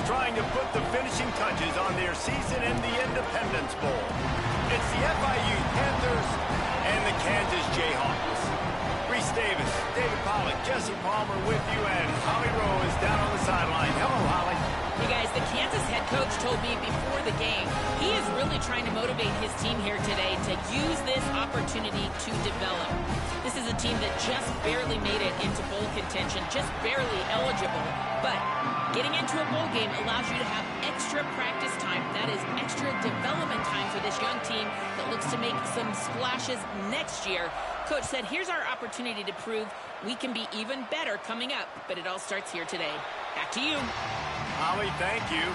trying to put the finishing touches on their season in the Independence Bowl. It's the FIU Panthers and the Kansas Jayhawks. Reese Davis, David Pollack, Jesse Palmer with you, and Holly Rowe is down on the sideline. Hello, Holly. Hey guys, the Kansas head coach told me before the game he is really trying to motivate his team here today to use this opportunity to develop. This is a team that just barely made it into bowl contention, just barely eligible, but getting into a bowl game allows you to have extra practice time. That is extra development time for this young team that looks to make some splashes next year. Coach said, here's our opportunity to prove we can be even better coming up, but it all starts here today. Back to you. Holly, thank you.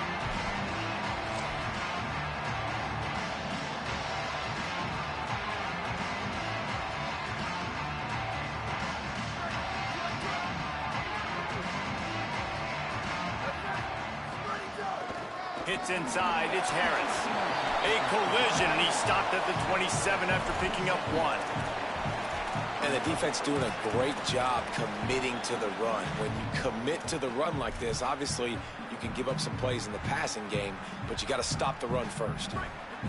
Hits inside, it's Harris. A collision, and he stopped at the 27 after picking up 1. And the defense doing a great job committing to the run. When you commit to the run like this, obviously you can give up some plays in the passing game, but you got to stop the run first.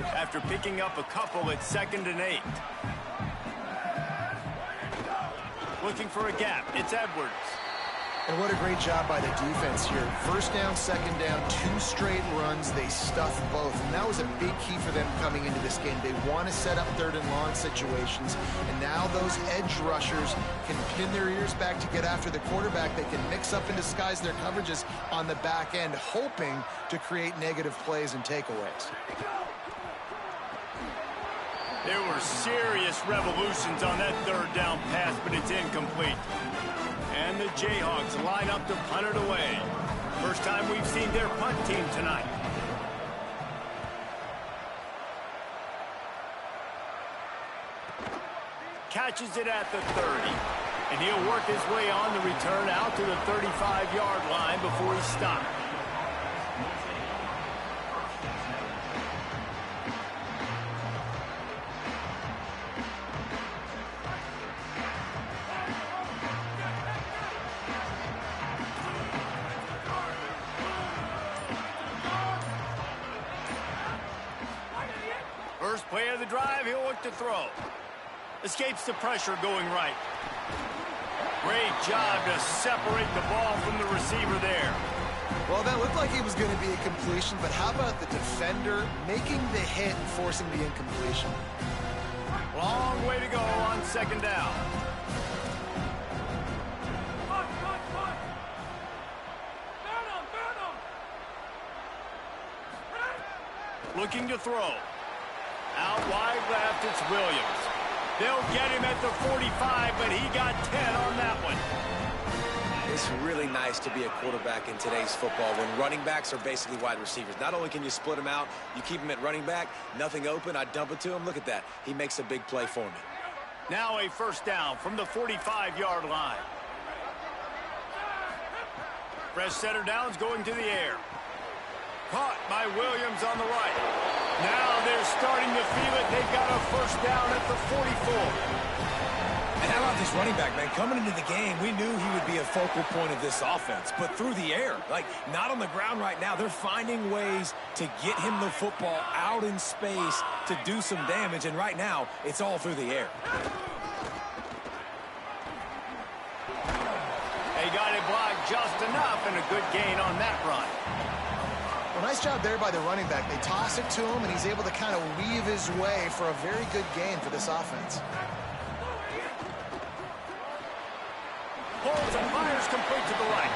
After picking up a couple, it's 2nd and 8. Looking for a gap, it's Edwards. And what a great job by the defense here. First down, second down, 2 straight runs. They stuffed both. And that was a big key for them coming into this game. They want to set up 3rd and long situations. And now those edge rushers can pin their ears back to get after the quarterback. They can mix up and disguise their coverages on the back end, hoping to create negative plays and takeaways. There were serious revolutions on that 3rd down pass, but it's incomplete. And the Jayhawks line up to punt it away. First time we've seen their punt team tonight. Catches it at the 30. And he'll work his way on the return out to the 35-yard line before he's stopped. First play of the drive, he'll look to throw. Escapes the pressure going right. Great job to separate the ball from the receiver there. Well, that looked like it was going to be a completion, but how about the defender making the hit and forcing the incompletion? Long way to go on 2nd down. Looking to throw. Out wide left, it's Williams. They'll get him at the 45, but he got 10 on that one. It's really nice to be a quarterback in today's football when running backs are basically wide receivers. Not only can you split them out, you keep them at running back, nothing open, I dump it to him. Look at that. He makes a big play for me. Now a first down from the 45-yard line. Fresh center downs going to the air. Caught by Williams on the right. Now they're starting to feel it. They've got a first down at the 44. And how about this running back, man? Coming into the game, we knew he would be a focal point of this offense, but through the air, like not on the ground right now. They're finding ways to get him the football out in space to do some damage, and right now, it's all through the air. They got it blocked just enough, and a good gain on that run. Well, nice job there by the running back. They toss it to him, and he's able to kind of weave his way for a very good gain for this offense. Pulls and fires complete to the right.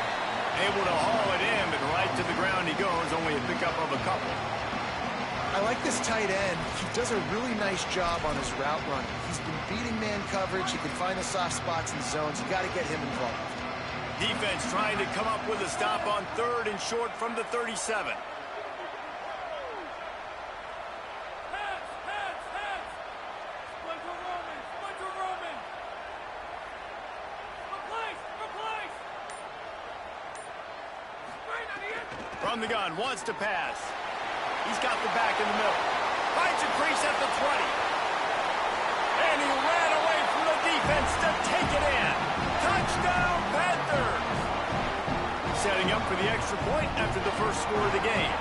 Able to haul it in, but right to the ground he goes, only a pickup of a couple. I like this tight end. He does a really nice job on his route running. He's been beating man coverage. He can find the soft spots and zones. You got to get him involved. Defense trying to come up with a stop on 3rd and short from the 37. From the gun, wants to pass. He's got the back in the middle. Finds a crease at the 20. And he ran away from the defense to take it in. Touchdown, Panthers! setting up for the extra point after the first score of the game.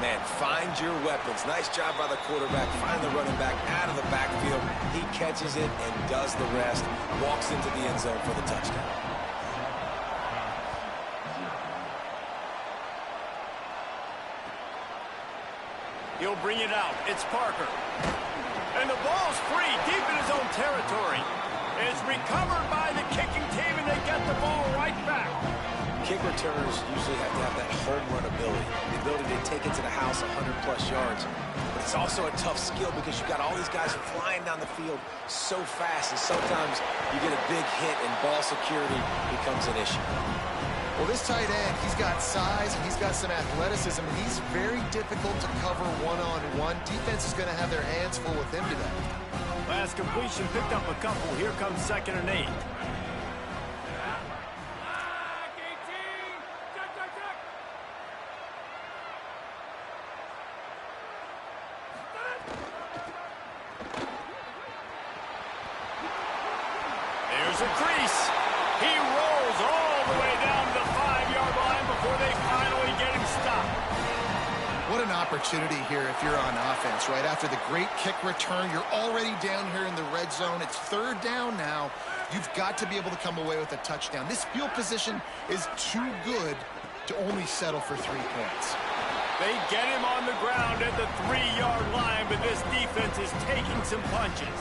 Man, find your weapons. Nice job by the quarterback. Find the running back out of the backfield. He catches it and does the rest. Walks into the end zone for the touchdown. He'll bring it out. It's Parker. And the ball's free deep in his own territory. It's recovered by the kicking team, and they get the ball right back. Kick returners usually have to have that home run ability, the ability to take it to the house 100-plus yards. But it's also a tough skill because you've got all these guys flying down the field so fast, and sometimes you get a big hit and ball security becomes an issue. Well, this tight end, he's got size and he's got some athleticism, and he's very difficult to cover one-on-one. Defense is going to have their hands full with him today. Last completion picked up a couple. Here comes 2nd and 8. There's a crease. He rolls all the way down to the 5-yard line before they finally get him stopped. What an opportunity here if you're on offense, right? After the great kick return, you're already down here in the red zone. It's 3rd down now. You've got to be able to come away with a touchdown. This field position is too good to only settle for 3 points. They get him on the ground at the 3-yard line, but this defense is taking some punches.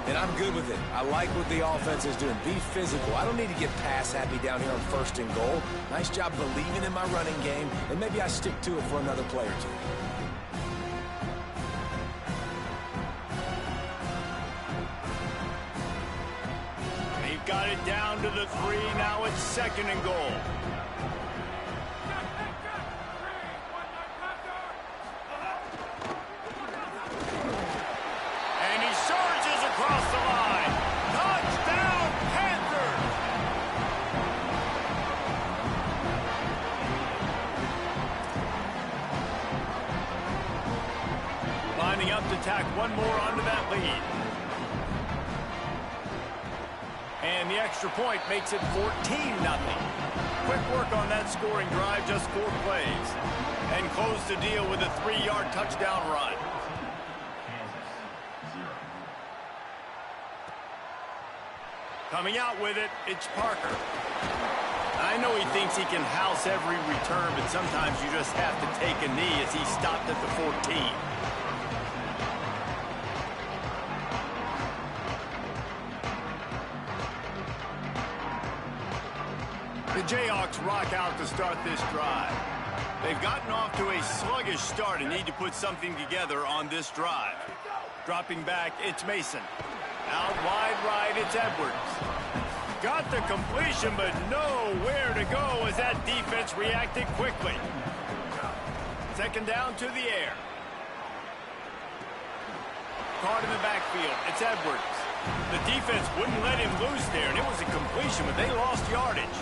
And I'm good with it. I like what the offense is doing. Be physical. I don't need to get pass happy down here on 1st and goal. Nice job believing in my running game, and maybe I stick to it for another play or 2. They've got it down to the 3. Now it's 2nd and goal. Across the line. Touchdown, Panthers! Lining up to tack one more onto that lead. And the extra point makes it 14-0. Quick work on that scoring drive, just 4 plays. And close the deal with a 3-yard touchdown run. Coming out with it, it's Parker. I know he thinks he can house every return, but sometimes you just have to take a knee as he stopped at the 14. The Jayhawks rock out to start this drive. They've gotten off to a sluggish start and need to put something together on this drive. Dropping back, it's Mason. Out wide right, it's Edwards. Got the completion, but nowhere to go as that defense reacted quickly. 2nd down to the air. Caught in the backfield, it's Edwards. The defense wouldn't let him loose there, and it was a completion, but they lost yardage.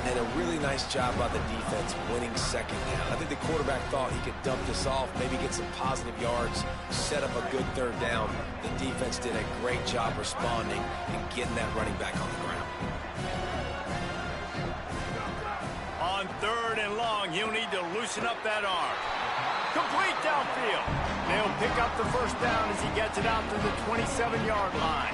And a really nice job by the defense winning 2nd down. I think the quarterback thought he could dump this off, maybe get some positive yards, set up a good 3rd down. The defense did a great job responding and getting that running back on the ground. On 3rd and long, he'll need to loosen up that arm. Complete downfield. They'll pick up the 1st down as he gets it out to the 27-yard line.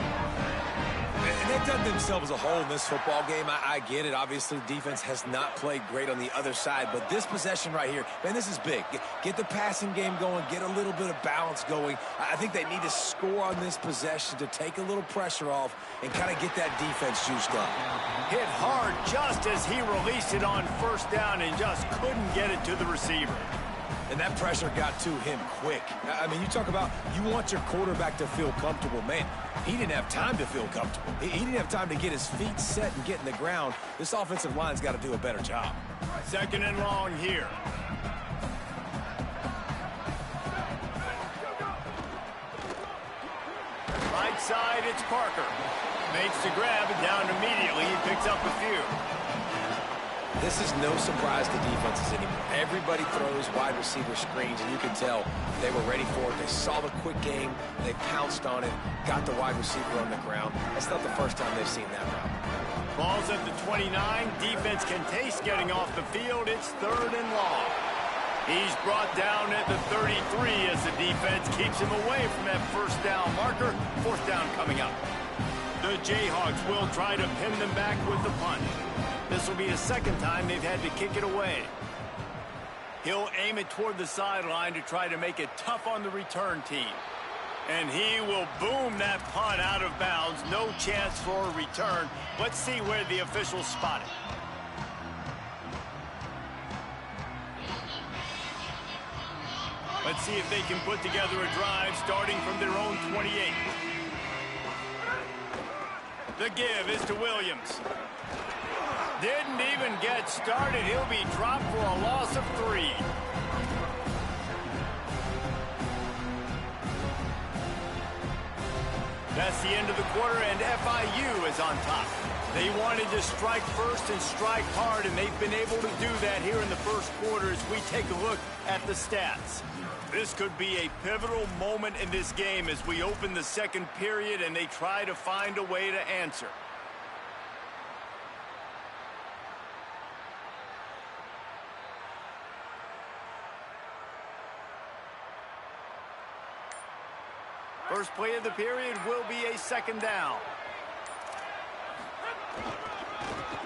And they've done themselves a hole in this football game. I get it. Obviously, defense has not played great on the other side. But this possession right here, man, this is big. Get the passing game going. Get a little bit of balance going. I think they need to score on this possession to take a little pressure off and kind of get that defense juiced up. Hit hard just as he released it on 1st down and just couldn't get it to the receiver. And that pressure got to him quick. I mean, you talk about you want your quarterback to feel comfortable. Man, he didn't have time to feel comfortable. He didn't have time to get his feet set and get in the ground. This offensive line's got to do a better job. 2nd and long here. Right side, it's Parker. Makes the grab and down immediately. He picks up a few. This is no surprise to defenses anymore. Everybody throws wide receiver screens, and you can tell they were ready for it. They saw the quick game. They pounced on it, got the wide receiver on the ground. That's not the first time they've seen that route. Ball's at the 29. Defense can taste getting off the field. It's 3rd and long. He's brought down at the 33 as the defense keeps him away from that first down marker. 4th down coming up. The Jayhawks will try to pin them back with the punt. This will be the 2nd time they've had to kick it away. He'll aim it toward the sideline to try to make it tough on the return team. And he will boom that punt out of bounds. No chance for a return. Let's see where the officials spot it. Let's see if they can put together a drive starting from their own 28. The give is to Williams. Didn't even get started. He'll be dropped for a loss of 3. That's the end of the quarter, and FIU is on top. They wanted to strike first and strike hard, and they've been able to do that here in the first quarter as we take a look at the stats. This could be a pivotal moment in this game as we open the 2nd period and they try to find a way to answer. First play of the period will be a 2nd down.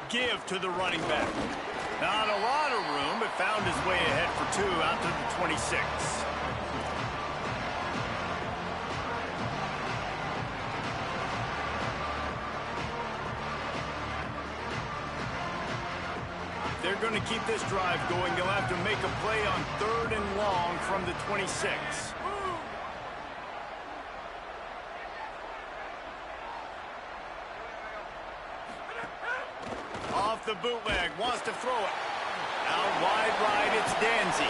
Give to the running back. Not a lot of room, but found his way ahead for 2 out to the 26. They're going to keep this drive going. They'll have to make a play on 3rd and long from the 26. Off the bootleg, wants to throw it. Out wide right, it's Danzy.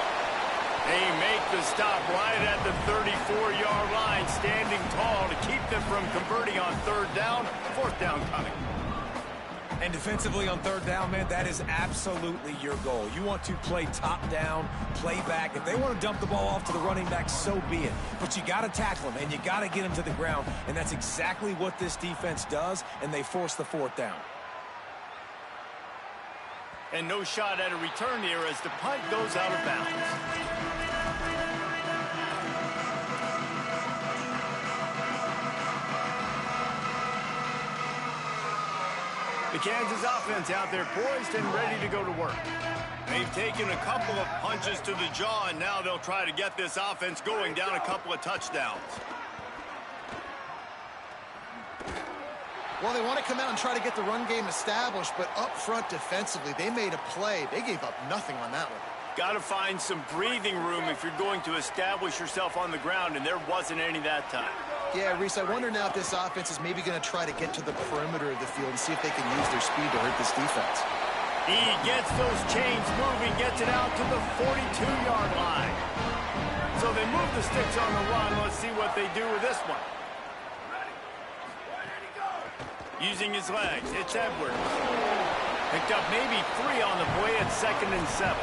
They make the stop right at the 34-yard line, standing tall to keep them from converting on 3rd down. 4th down coming. And defensively on 3rd down, man, that is absolutely your goal. You want to play top down, play back. If they want to dump the ball off to the running back, so be it. But you got to tackle them, and you got to get them to the ground. And that's exactly what this defense does, and they force the 4th down. And no shot at a return here as the punt goes out of bounds. The Kansas offense out there poised and ready to go to work. They've taken a couple of punches to the jaw, and now they'll try to get this offense going down a couple of touchdowns. Well, they want to come out and try to get the run game established, but up front defensively, they made a play. They gave up nothing on that one. Got to find some breathing room if you're going to establish yourself on the ground, and there wasn't any that time. Yeah, Reese, I wonder now if this offense is maybe going to try to get to the perimeter of the field and see if they can use their speed to hurt this defense. He gets those chains moving, gets it out to the 42-yard line. So they move the sticks on the run. Let's see what they do with this one. Using his legs, it's Edwards. Picked up maybe 3 on the play at 2nd and 7.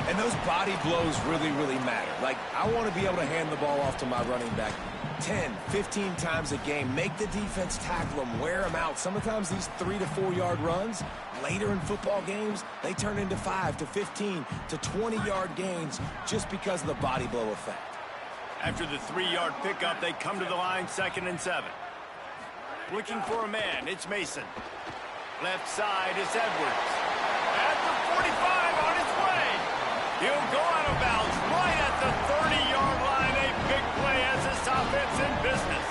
And those body blows really, really matter. Like, I want to be able to hand the ball off to my running back 10, 15 times a game. Make the defense tackle them, wear them out. Sometimes these 3 to 4 yard runs, later in football games, they turn into 5 to 15 to 20-yard gains just because of the body blow effect. After the 3-yard pickup, they come to the line, 2nd and 7. Looking for a man, it's Mason. Left side is Edwards. At the 45 on his way. He'll go out of bounds right at the 30-yard line. A big play as this offense in business.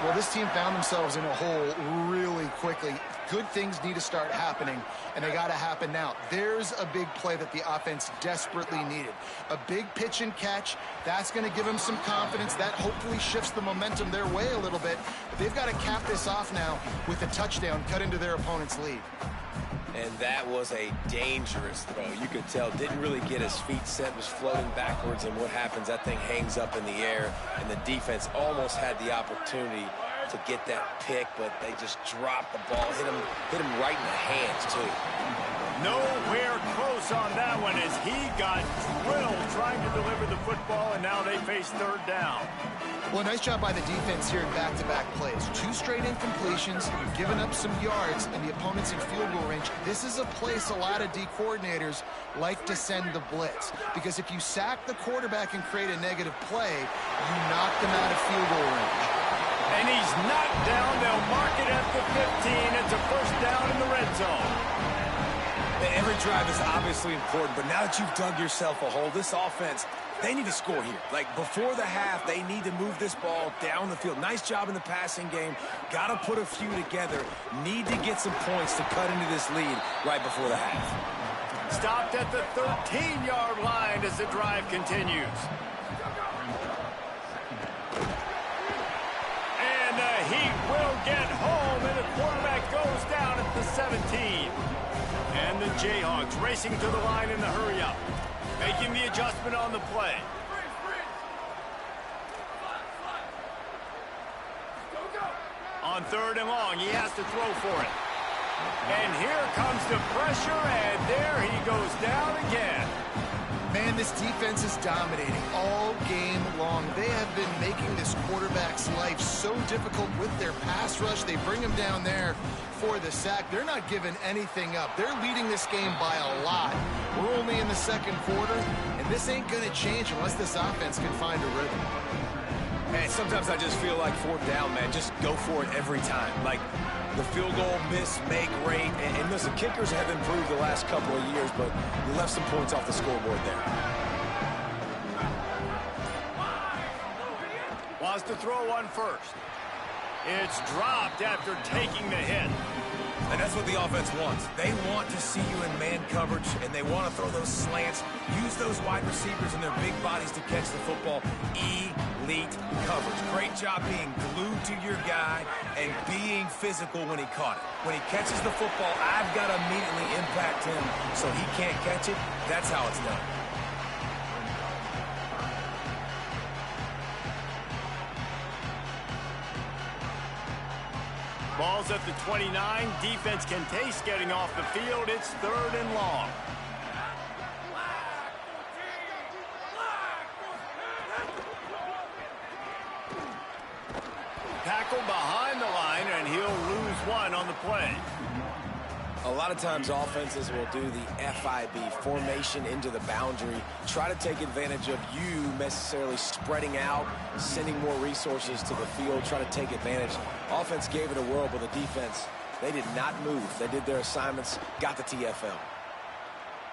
Well, this team found themselves in a hole really quickly. Good things need to start happening, and they got to happen now. There's a big play that the offense desperately needed. A big pitch and catch. That's going to give them some confidence. That hopefully shifts the momentum their way a little bit. But they've got to cap this off now with a touchdown cut into their opponent's lead. And that was a dangerous throw. You could tell, didn't really get his feet set, was floating backwards, and what happens, that thing hangs up in the air, and the defense almost had the opportunity to get that pick, but they just dropped the ball, hit him right in the hands, too. Nowhere close close on that one as he got drilled trying to deliver the football, and now they face third down. Well, nice job by the defense here in back-to-back plays. 2 straight incompletions, giving up some yards, and the opponent's in field goal range. This is a place a lot of D coordinators like to send the blitz, because if you sack the quarterback and create a negative play, you knock them out of field goal range. And he's knocked down. They'll mark it at the 15. It's a first down in the red zone. Every drive is obviously important, but now that you've dug yourself a hole, this offense, they need to score here. Like, before the half, they need to move this ball down the field. Nice job in the passing game. Got to put a few together. Need to get some points to cut into this lead right before the half. Stopped at the 13-yard line as the drive continues. And the Heat will get home, and the quarterback goes down at the 17. And the Jayhawks racing to the line in the hurry-up, making the adjustment on the play. On third and long, he has to throw for it. And here comes the pressure, and there he goes down again. Man, this defense is dominating all game long. They have been making this quarterback's life so difficult with their pass rush. They bring him down there for the sack. They're not giving anything up. They're leading this game by a lot. We're only in the second quarter, and this ain't going to change unless this offense can find a rhythm. And sometimes I just feel like fourth down, man, just go for it every time. Like, the field goal miss, make rate, and listen, kickers have improved the last couple of years, but you left some points off the scoreboard there. Wants to throw one first. It's dropped after taking the hit. And that's what the offense wants. They want to see you in man coverage, and they want to throw those slants, use those wide receivers and their big bodies to catch the football. Elite coverage. Great job being glued to your guy and being physical when he caught it. When he catches the football, I've got to immediately impact him so he can't catch it. That's how it's done. Ball's at the 29. Defense can taste getting off the field. It's third and long. Tackle behind the line, and he'll lose one on the play. A lot of times offenses will do the FIB, formation into the boundary, try to take advantage of you necessarily spreading out, sending more resources to the field, try to take advantage. Offense gave it a whirl, but the defense, they did not move. They did their assignments, got the TFL.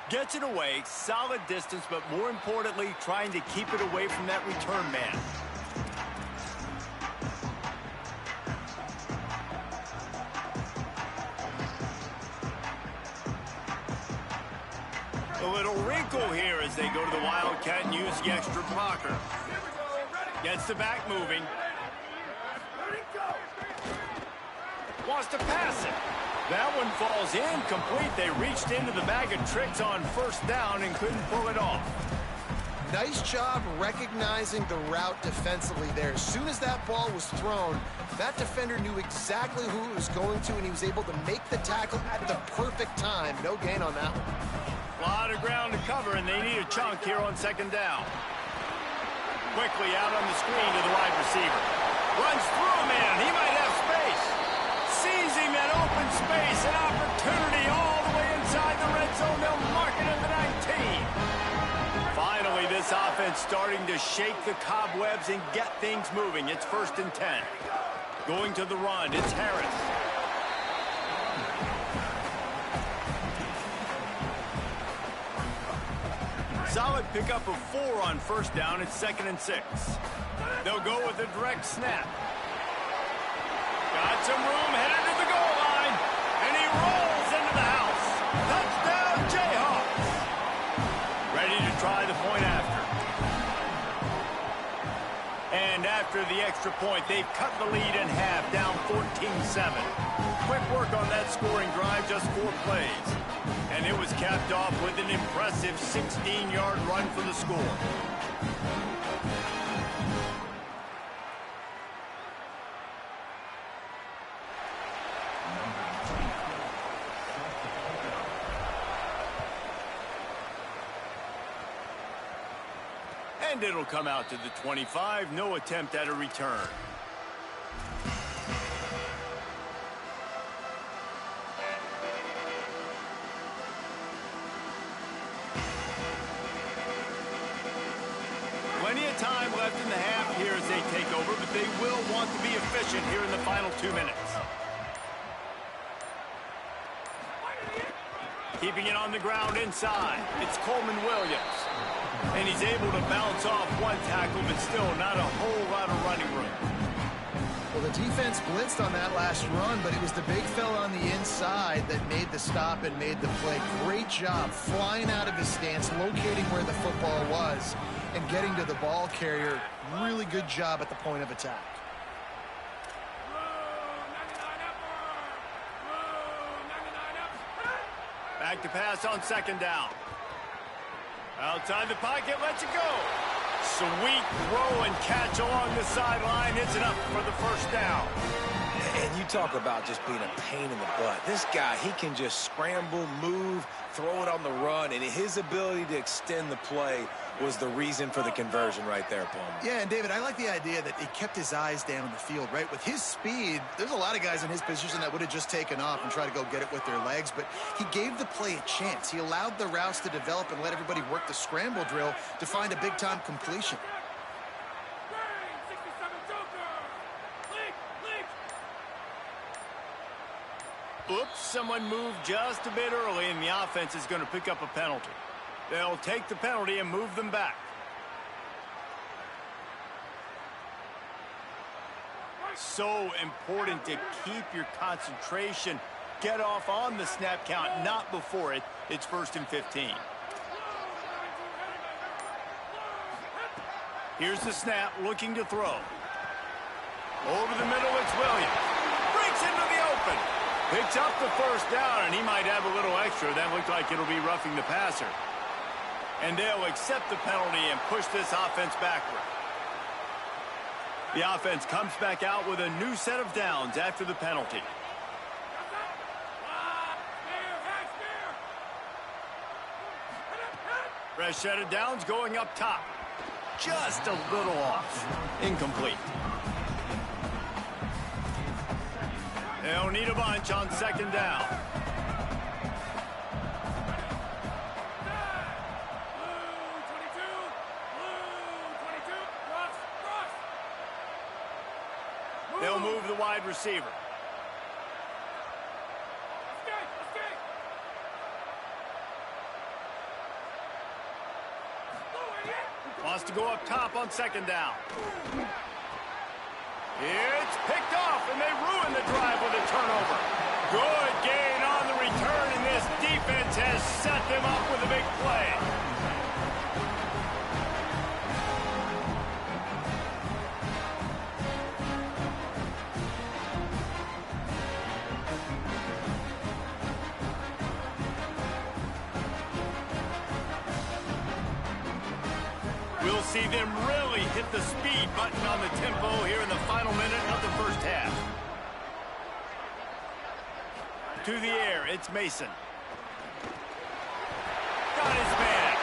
Gets it away, solid distance, but more importantly, trying to keep it away from that return man. A little wrinkle here as they go to the Wildcat and use the extra blocker. Gets the back moving. Wants to pass it. That one falls incomplete. They reached into the bag of tricks on first down and couldn't pull it off. Nice job recognizing the route defensively there. As soon as that ball was thrown, that defender knew exactly who it was going to, and he was able to make the tackle at the perfect time. No gain on that one. A lot of ground to cover, and they need a chunk here on second down. Quickly out on the screen to the wide receiver. Runs through a man. He might have space. Seizing that open space, an opportunity all the way inside the red zone. They'll mark it at the 19. Finally, this offense starting to shake the cobwebs and get things moving. It's first and 10. Going to the run, it's Harris. Solid pickup of 4 on first down. It's second and 6. They'll go with a direct snap. Got some room, headed to the goal line, and he rolls into the house. Touchdown, Jayhawks. Ready to try the point after. And after the extra point, they've cut the lead in half, down 14-7. Quick work on that scoring drive, just 4 plays. And it was capped off with an impressive 16-yard run for the score. And it'll come out to the 25. No attempt at a return. Plenty of time left in the half here as they take over, but they will want to be efficient here in the final 2 minutes. Keeping it on the ground inside. It's Coleman Williams. And he's able to bounce off one tackle, but still not a whole lot of running room. Well, the defense blitzed on that last run, but it was the big fella on the inside that made the stop and made the play. Great job flying out of his stance, locating where the football was, and getting to the ball carrier. Really good job at the point of attack. Back to pass on second down. Outside the pocket, lets it go. Sweet throw and catch along the sideline. It's enough for the first down. And you talk about just being a pain in the butt. This guy, he can just scramble, move, throw it on the run, and his ability to extend the play was the reason for the conversion right there, Palmer. Yeah, and David, I like the idea that he kept his eyes down on the field, right? With his speed, there's a lot of guys in his position that would have just taken off and tried to go get it with their legs, but he gave the play a chance. He allowed the routes to develop and let everybody work the scramble drill to find a big-time completion. Oops, someone moved just a bit early, and the offense is going to pick up a penalty. They'll take the penalty and move them back. So important to keep your concentration. Get off on the snap count, not before it. It's 1st and 15. Here's the snap, looking to throw. Over the middle, it's Williams. Breaks into the open. Picks up the first down, and he might have a little extra. That looked like it'll be roughing the passer. And they'll accept the penalty and push this offense backward. The offense comes back out with a new set of downs after the penalty. Fresh set of downs going up top. Just a little off. Incomplete. They'll need a bunch on second down. They'll move the wide receiver. Wants to go up top on second down. It's picked off, and they ruin the drive with a turnover. Good gain on the return, and this defense has set them up with a big play. We'll see them really hit the speed button on the tempo here in the final minute of the first half. To the air, it's Mason. Got his man.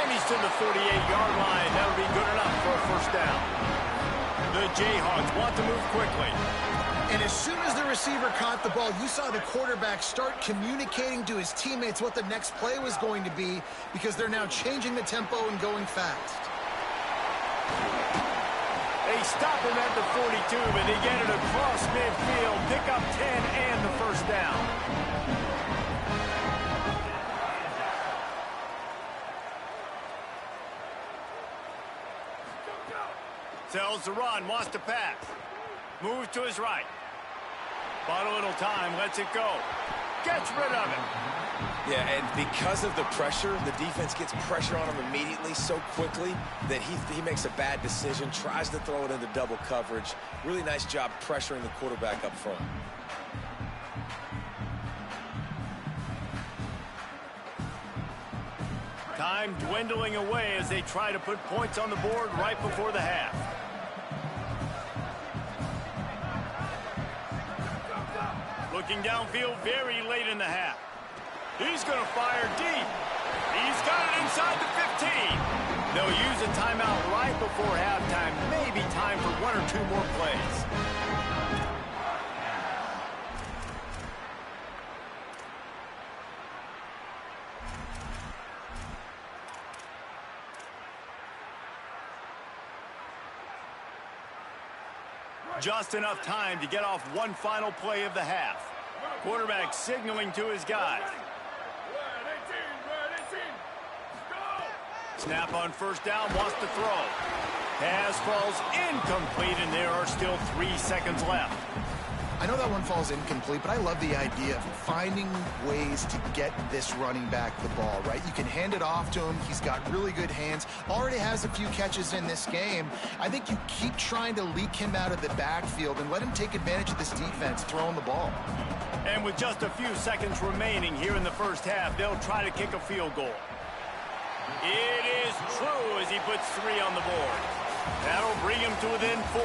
And he's to the 48-yard line. That'll be good enough for a first down. The Jayhawks want to move quickly. And as soon as the receiver caught the ball, you saw the quarterback start communicating to his teammates what the next play was going to be, because they're now changing the tempo and going fast. They stop him at the 42, but they get it across midfield, pick up 10 and the first down. Tells the run, wants to pass. Moves to his right. Bought a little time, lets it go. Gets rid of it. Yeah, and because of the pressure, the defense gets pressure on him immediately so quickly that he makes a bad decision, tries to throw it into double coverage. Really nice job pressuring the quarterback up front. Time dwindling away as they try to put points on the board right before the half. Looking downfield very late in the half. He's going to fire deep. He's got it inside the 15. They'll use a timeout right before halftime. Maybe time for one or two more plays. Just enough time to get off one final play of the half. Quarterback signaling to his guys. Snap on first down, wants to throw. Pass falls incomplete, and there are still 3 seconds left. I know that one falls incomplete, but I love the idea of finding ways to get this running back the ball, right? You can hand it off to him. He's got really good hands. Already has a few catches in this game. I think you keep trying to leak him out of the backfield and let him take advantage of this defense throwing the ball. And with just a few seconds remaining here in the first half, they'll try to kick a field goal. It is true as he puts 3 on the board. That'll bring him to within 4.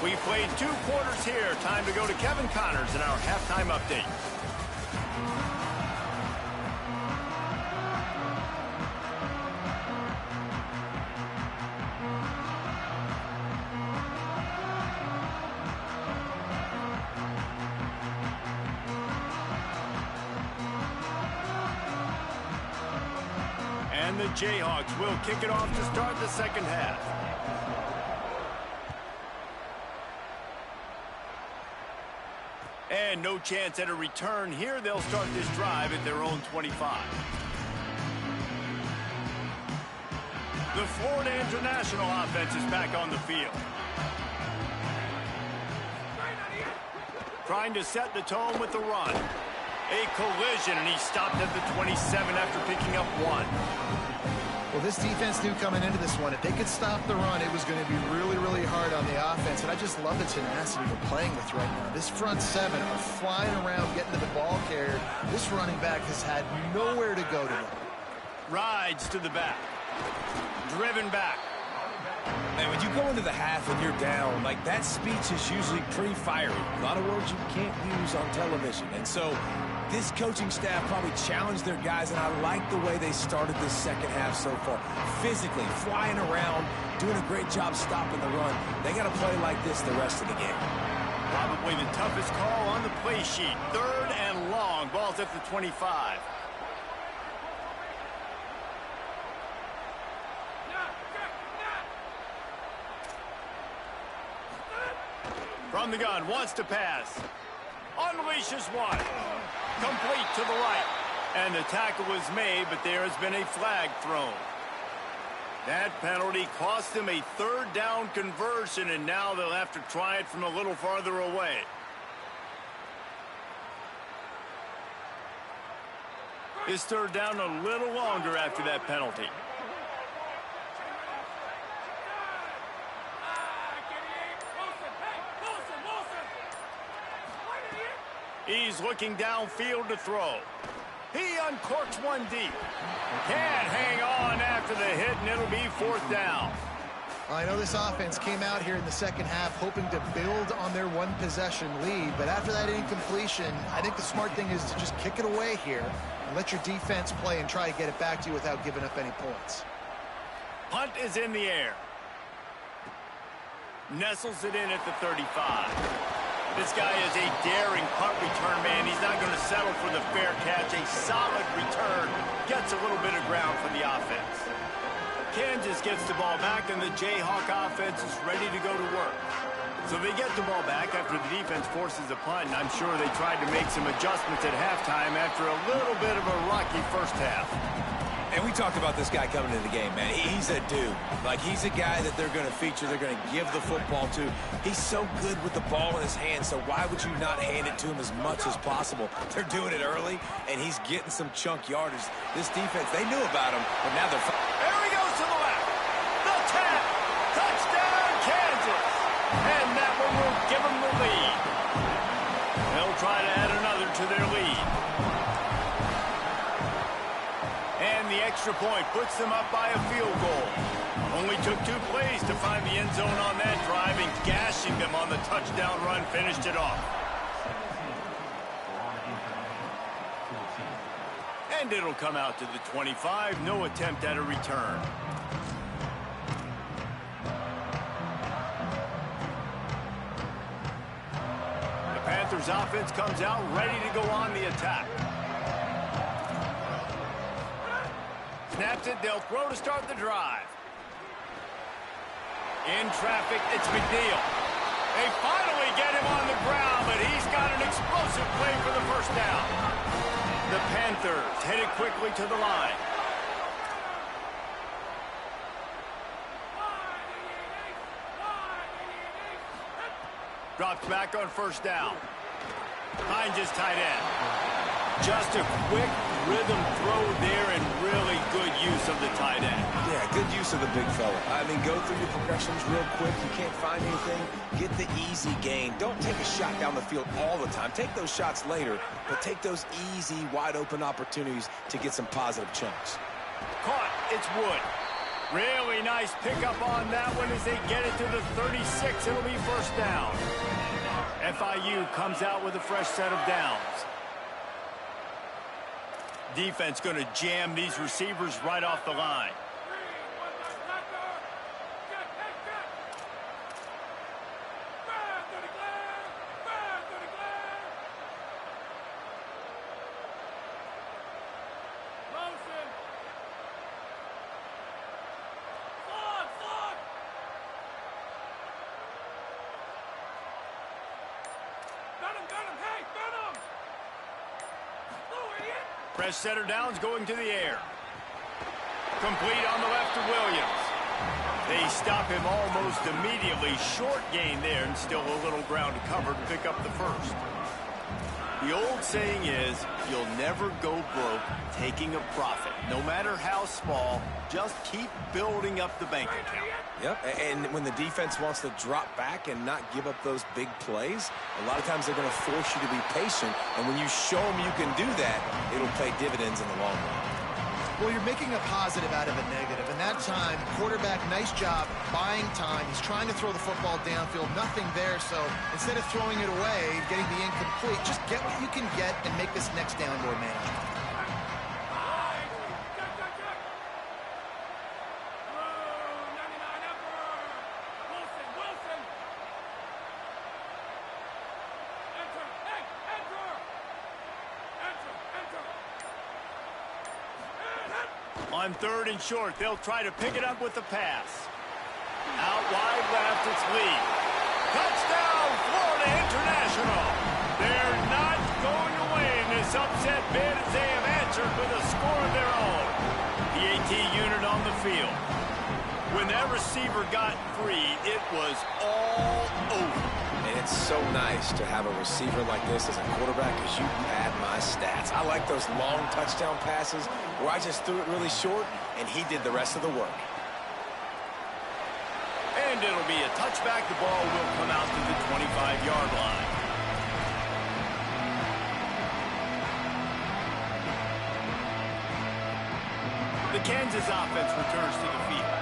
We've played 2 quarters here. Time to go to Kevin Connors in our halftime update. And the Jayhawks will kick it off to start the second half. And no chance at a return here. They'll start this drive at their own 25. The Florida International offense is back on the field. Trying to set the tone with the run. A collision, and he stopped at the 27 after picking up 1. Well, this defense knew coming into this one, if they could stop the run, it was going to be really, really hard on the offense. And I just love the tenacity they're playing with right now. This front 7 are flying around, getting to the ball carrier. This running back has had nowhere to go today. Rides to the back. Driven back. Man, when you go into the half and you're down, like, that speech is usually pretty fiery. A lot of words you can't use on television. And so this coaching staff probably challenged their guys, and I like the way they started this second half so far. Physically, flying around, doing a great job stopping the run. They got to play like this the rest of the game. Probably the toughest call on the play sheet. 3rd and long. Ball's at the 25. From the gun, wants to pass. Unleashes one. Complete to the right. And the tackle was made, but there has been a flag thrown. That penalty cost them a 3rd down conversion, and now they'll have to try it from a little farther away. This 3rd down a little longer after that penalty. He's looking downfield to throw. He uncorks one deep. Can't hang on after the hit, and it'll be 4th down. I know this offense came out here in the second half hoping to build on their 1-possession lead, but after that incompletion, I think the smart thing is to just kick it away here and let your defense play and try to get it back to you without giving up any points. Punt is in the air. Nestles it in at the 35. This guy is a daring punt return man. He's not going to settle for the fair catch. A solid return. Gets a little bit of ground for the offense. Kansas gets the ball back, and the Jayhawk offense is ready to go to work. So they get the ball back after the defense forces a punt, and I'm sure they tried to make some adjustments at halftime after a little bit of a rocky first half. And we talked about this guy coming into the game, man. He's a dude. Like, he's a guy that they're going to feature, they're going to give the football to. He's so good with the ball in his hands, so why would you not hand it to him as much as possible? They're doing it early, and he's getting some chunk yardage. This defense, they knew about him, but now they're... There he goes to the left. The tap. Touchdown, Kansas. And that one will give them the lead. They'll try to add another to their lead. And the extra point puts them up by a field goal. Only took 2 plays to find the end zone on that drive, and gashing them on the touchdown run finished it off. And it'll come out to the 25. No attempt at a return. Panthers offense comes out ready to go on the attack. Snaps it, they'll throw to start the drive. In traffic, it's McNeil. They finally get him on the ground, but he's got an explosive play for the first down. The Panthers headed quickly to the line. Drops back on first down. Finds his tight end. Just a quick rhythm throw there and really good use of the tight end. Yeah, good use of the big fella. I mean, go through your progressions real quick. You can't find anything. Get the easy gain. Don't take a shot down the field all the time. Take those shots later, but take those easy, wide-open opportunities to get some positive chunks. Caught. It's Wood. Really nice pickup on that one as they get it to the 36. It'll be first down. FIU comes out with a fresh set of downs. Defense going to jam these receivers right off the line. Press center downs going to the air. Complete on the left to Williams. They stop him almost immediately. Short gain there and still a little ground to cover to pick up the first. The old saying is, you'll never go broke taking a profit. No matter how small, just keep building up the bank account. Yep, and when the defense wants to drop back and not give up those big plays, a lot of times they're going to force you to be patient, and when you show them you can do that, it'll pay dividends in the long run. Well, you're making a positive out of a negative, and that time, quarterback, nice job, buying time. He's trying to throw the football downfield, nothing there, so instead of throwing it away, getting the incomplete, just get what you can get and make this next down more manageable. On third and short, they'll try to pick it up with the pass. Out wide left, it's Lee. Touchdown, Florida International. They're not going away in this upset bid as they have answered with a score of their own. The AT unit on the field. When that receiver got free, it was all over. And it's so nice to have a receiver like this as a quarterback because you pad my stats. I like those long touchdown passes where I just threw it really short and he did the rest of the work. And it'll be a touchback. The ball will come out to the 25-yard line. The Kansas offense returns to the field.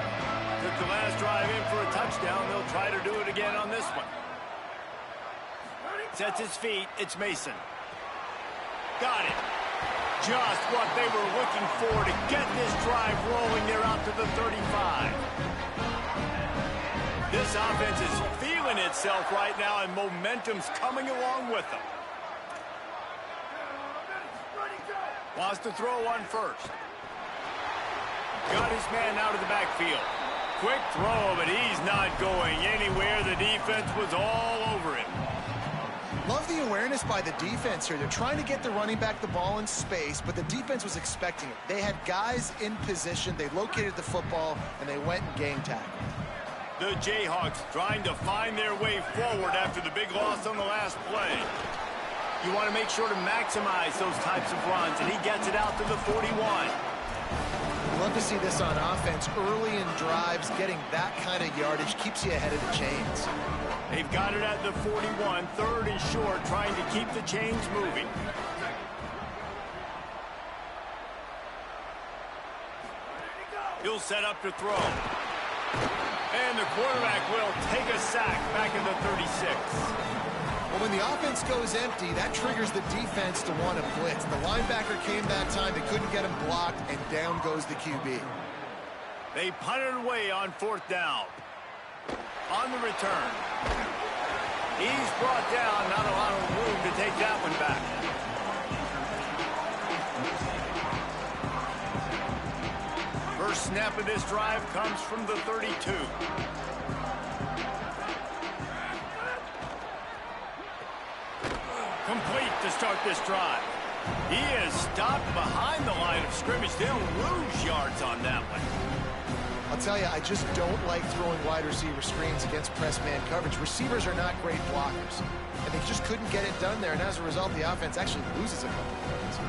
Took the last drive in for a touchdown. They'll try to do it again on this one. Sets his feet. It's Mason. Got it. Just what they were looking for to get this drive rolling. They're out to the 35. This offense is feeling itself right now, and momentum's coming along with them. Wants to throw on first. Got his man out of the backfield. Quick throw, but he's not going anywhere. The defense was all over him. Love the awareness by the defense here. They're trying to get the running back the ball in space, but the defense was expecting it. They had guys in position. They located the football, and they went and game tackled. The Jayhawks trying to find their way forward after the big loss on the last play. You want to make sure to maximize those types of runs, and he gets it out to the 41. Love to see this on offense. Early in drives, getting that kind of yardage keeps you ahead of the chains. They've got it at the 41, third and short, trying to keep the chains moving. He'll set up to throw. And the quarterback will take a sack back in the 36. Well, when the offense goes empty, that triggers the defense to want to blitz. The linebacker came that time. They couldn't get him blocked, and down goes the QB. They punted away on fourth down. On the return. He's brought down, not a lot of room to take that one back. First snap of this drive comes from the 32. Complete to start this drive. He is stopped behind the line of scrimmage. They'll lose yards on that one. I'll tell you, I just don't like throwing wide receiver screens against press man coverage. Receivers are not great blockers, and they just couldn't get it done there, and as a result, the offense actually loses a couple of yards.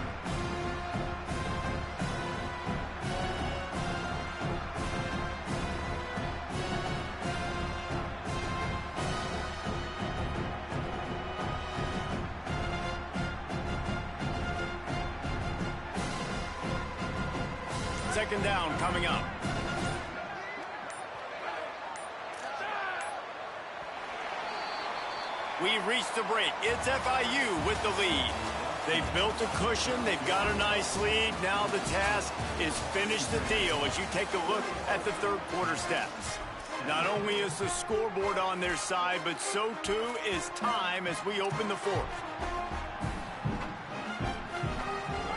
Second down coming up. We've reached the break. It's FIU with the lead. They've built a cushion. They've got a nice lead. Now the task is finish the deal as you take a look at the third quarter stats. Not only is the scoreboard on their side, but so too is time as we open the fourth.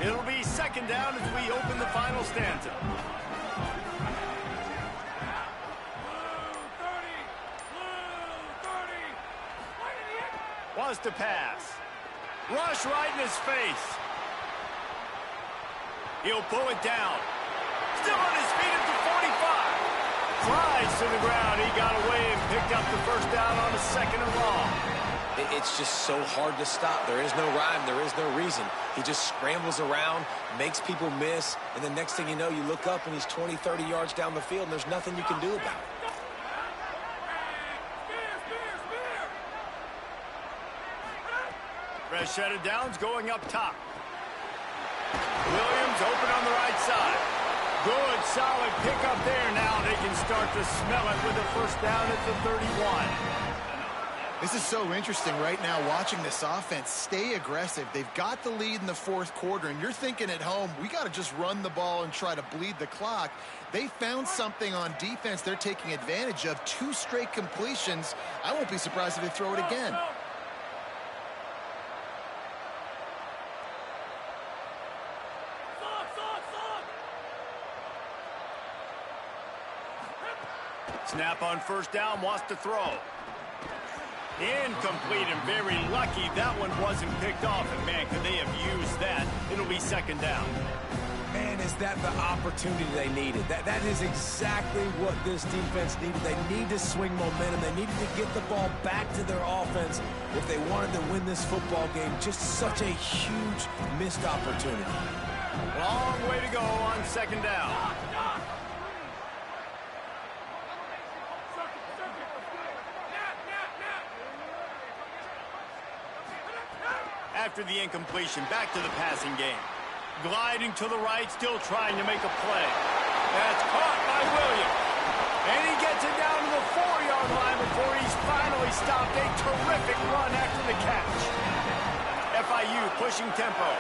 It'll be second down as we open the final stanza. Wants to pass. Rush right in his face. He'll pull it down. Still on his feet at the 45. Flies to the ground. He got away and picked up the first down on a second and long. It's just so hard to stop. There is no rhyme. There is no reason. He just scrambles around, makes people miss, and the next thing you know, you look up and he's 20, 30 yards down the field, and there's nothing you can do about it. Fresh set of downs going up top. Williams open on the right side. Good, solid pickup there. Now they can start to smell it with a first down at the 31. This is so interesting right now watching this offense stay aggressive. They've got the lead in the fourth quarter, and you're thinking at home, we got to just run the ball and try to bleed the clock. They found something on defense they're taking advantage of. 2 straight completions. I won't be surprised if they throw it again. Snap on first down, wants to throw. Incomplete and very lucky that one wasn't picked off. And man, could they have used that? It'll be second down. Man, is that the opportunity they needed? That is exactly what this defense needed. They need to swing momentum. They needed to get the ball back to their offense if they wanted to win this football game. Just such a huge missed opportunity. Long way to go on second down. After the incompletion, back to the passing game. Gliding to the right, still trying to make a play. That's caught by Williams. And he gets it down to the 4-yard line before he's finally stopped. A terrific run after the catch. FIU pushing tempo.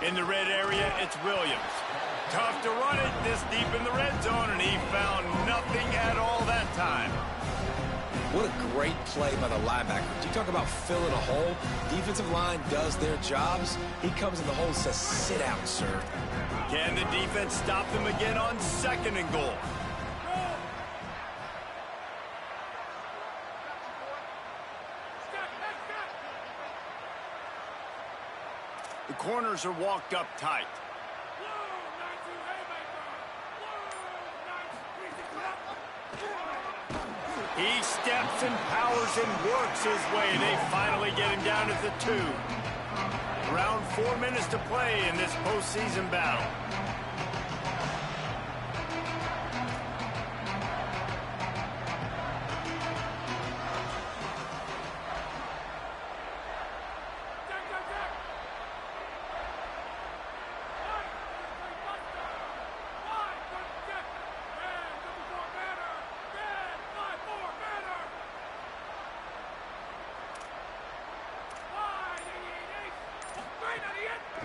In the red area, it's Williams. Tough to run it this deep in the red zone, and he found nothing at all that time. What a great play by the linebacker. You talk about filling a hole. Defensive line does their jobs. He comes in the hole and says, sit out, sir. Can the defense stop them again on second and goal? The corners are walked up tight. He steps and powers and works his way. They finally get him down at the 2. Around 4 minutes to play in this postseason battle.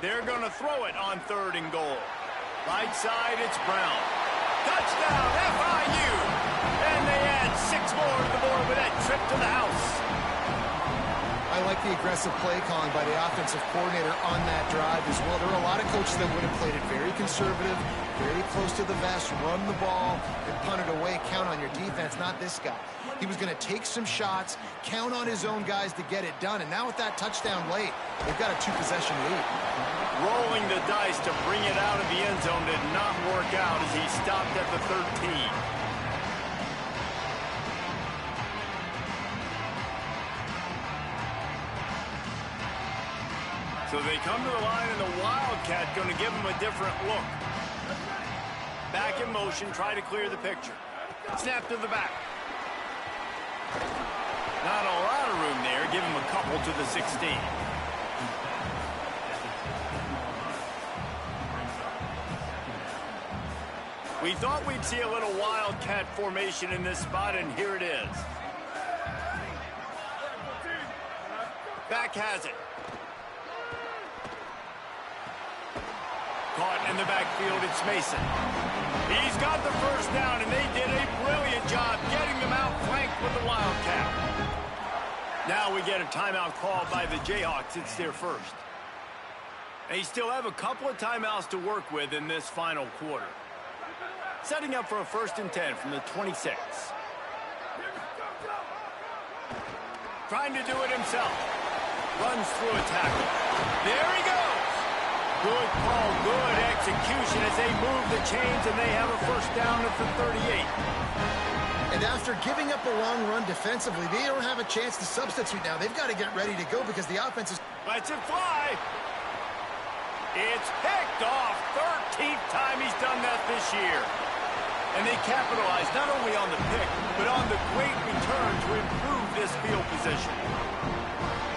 They're going to throw it on 3rd and goal. Right side, it's Brown. Touchdown, FIU! And they add 6 more to the board with that trip to the house. I like the aggressive play calling by the offensive coordinator on that drive as well. There are a lot of coaches that would have played it very conservative, very close to the vest, run the ball, and punt it away, count on your defense, not this guy. He was going to take some shots, count on his own guys to get it done, and now with that touchdown late, they've got a 2-possession lead. Rolling the dice to bring it out of the end zone did not work out as he stopped at the 13. So they come to the line, and the Wildcat going to give them a different look. Back in motion, try to clear the picture. Snap to the back. Not a lot of room there. Give him a couple to the 16. We thought we'd see a little Wildcat formation in this spot, and here it is. Back has it. Caught in the backfield, it's Mason. He's got the first down, and they did a brilliant job getting them out flanked with the Wildcat. Now we get a timeout called by the Jayhawks. It's their first. They still have a couple of timeouts to work with in this final quarter. Setting up for a 1st and 10 from the 26. Trying to do it himself. Runs through a tackle. There he goes. Good call, good execution as they move the chains, and they have a 1st down at the 38. And after giving up a long run defensively, they don't have a chance to substitute now. They've got to get ready to go because the offense is... Lets it fly. It's picked off. 13th time he's done that this year. And they capitalize not only on the pick, but on the great return to improve this field position.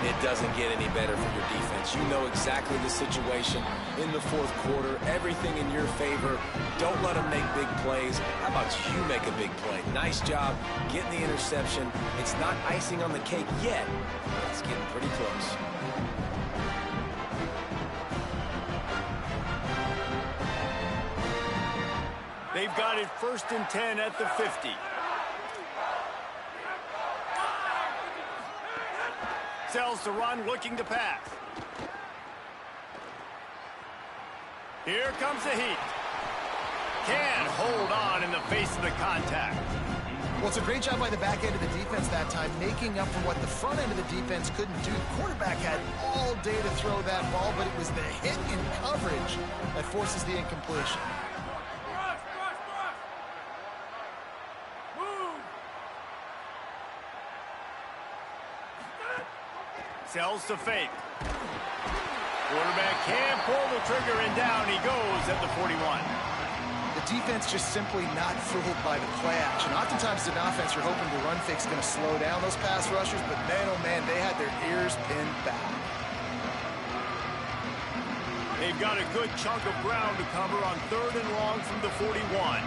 It doesn't get any better for your defense. You know exactly the situation in the 4th quarter. Everything in your favor. Don't let them make big plays. How about you make a big play? Nice job getting the interception. It's not icing on the cake yet. It's getting pretty close. They've got it 1st and 10 at the 50. Sells to run, looking to pass. Here comes the heat. Can't hold on in the face of the contact. Well, it's a great job by the back end of the defense that time, making up for what the front end of the defense couldn't do. The quarterback had all day to throw that ball, but it was the hit in coverage that forces the incompletion. Sells to fake. Quarterback can't pull the trigger, and down he goes at the 41. The defense just simply not fooled by the play action. Oftentimes, as an offense, you're hoping the run fake's going to slow down those pass rushers, but man, oh man, they had their ears pinned back. They've got a good chunk of ground to cover on 3rd and long from the 41.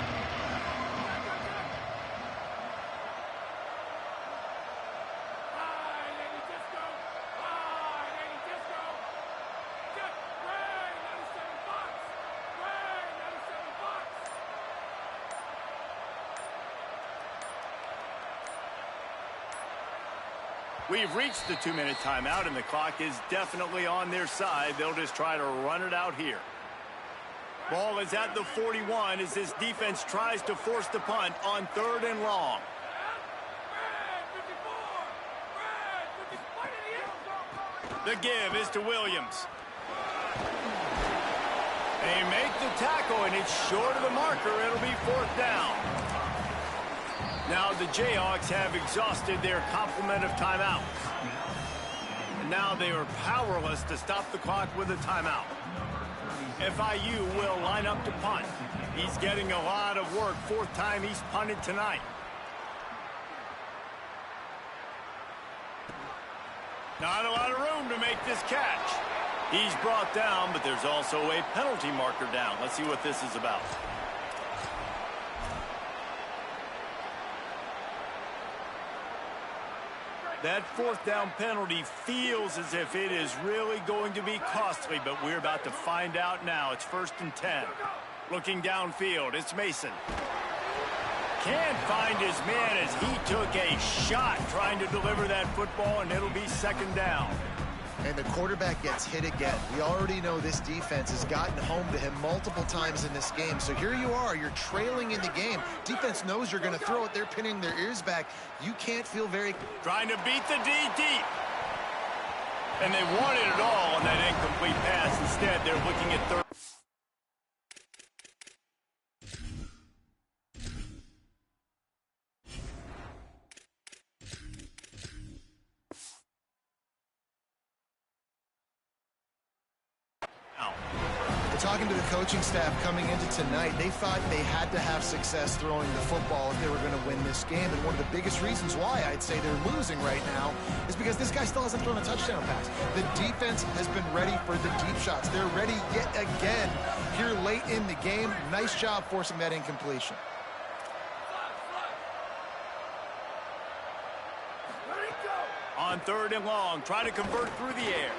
We've reached the 2-minute timeout, and the clock is definitely on their side. They'll just try to run it out here. Ball is at the 41 as this defense tries to force the punt on 3rd and long. The give is to Williams. They make the tackle, and it's short of the marker. It'll be 4th down. Now the Jayhawks have exhausted their complement of timeouts. And now they are powerless to stop the clock with a timeout. FIU will line up to punt. He's getting a lot of work. 4th time he's punted tonight. Not a lot of room to make this catch. He's brought down, but there's also a penalty marker down. Let's see what this is about. That fourth down penalty feels as if it is really going to be costly, but we're about to find out now. It's 1st and 10. Looking downfield, it's Mason. Can't find his man as he took a shot trying to deliver that football, and it'll be 2nd down. And the quarterback gets hit again. We already know this defense has gotten home to him multiple times in this game. So here you are, you're trailing in the game. Defense knows you're going to throw it. They're pinning their ears back. You can't feel very... Trying to beat the D deep. And they wanted it all on that incomplete pass. Instead, they're looking at 3rd. Talking to the coaching staff coming into tonight, they thought they had to have success throwing the football if they were going to win this game. And one of the biggest reasons why I'd say they're losing right now is because this guy still hasn't thrown a touchdown pass. The defense has been ready for the deep shots. They're ready yet again here late in the game. Nice job forcing that incompletion. On 3rd and long, trying to convert through the air.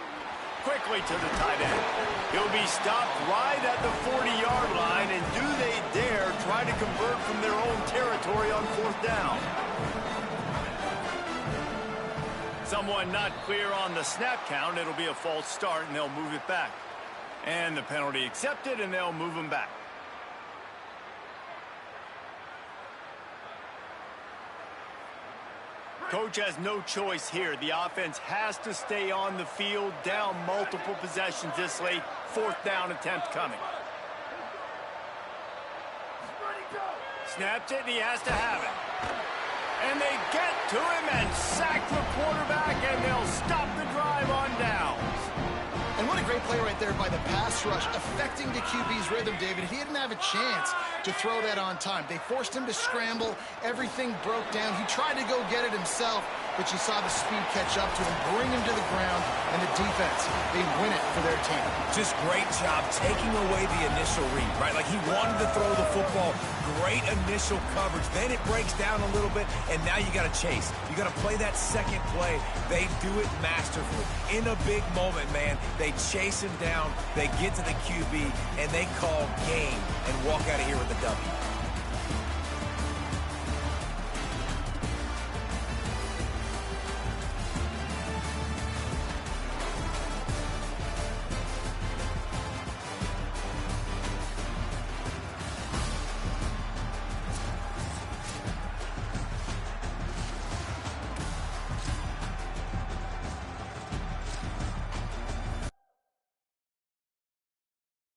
Quickly to the tight end. He'll be stopped right at the 40-yard line, and do they dare try to convert from their own territory on 4th down? Someone not clear on the snap count. It'll be a false start, and they'll move it back. And the penalty accepted, and they'll move him back. Coach has no choice here. The offense has to stay on the field, down multiple possessions this late. 4th down attempt coming. Snaps it, and he has to have it. And they get to him and sack the quarterback, and they'll stop the drive on downs. And what a great play right there by the pass rush, affecting the QB's rhythm, David. He didn't have a chance to throw that on time. They forced him to scramble. Everything broke down. He tried to go get it himself, but you saw the speed catch up to him, bring him to the ground, and the defense, they win it for their team. Just great job taking away the initial read, right? Like he wanted to throw the football. Great initial coverage. Then it breaks down a little bit, and now you got to chase. You got to play that second play. They do it masterfully. In a big moment, man, they chase him down, they get to the QB, and they call game and walk out of here with a W.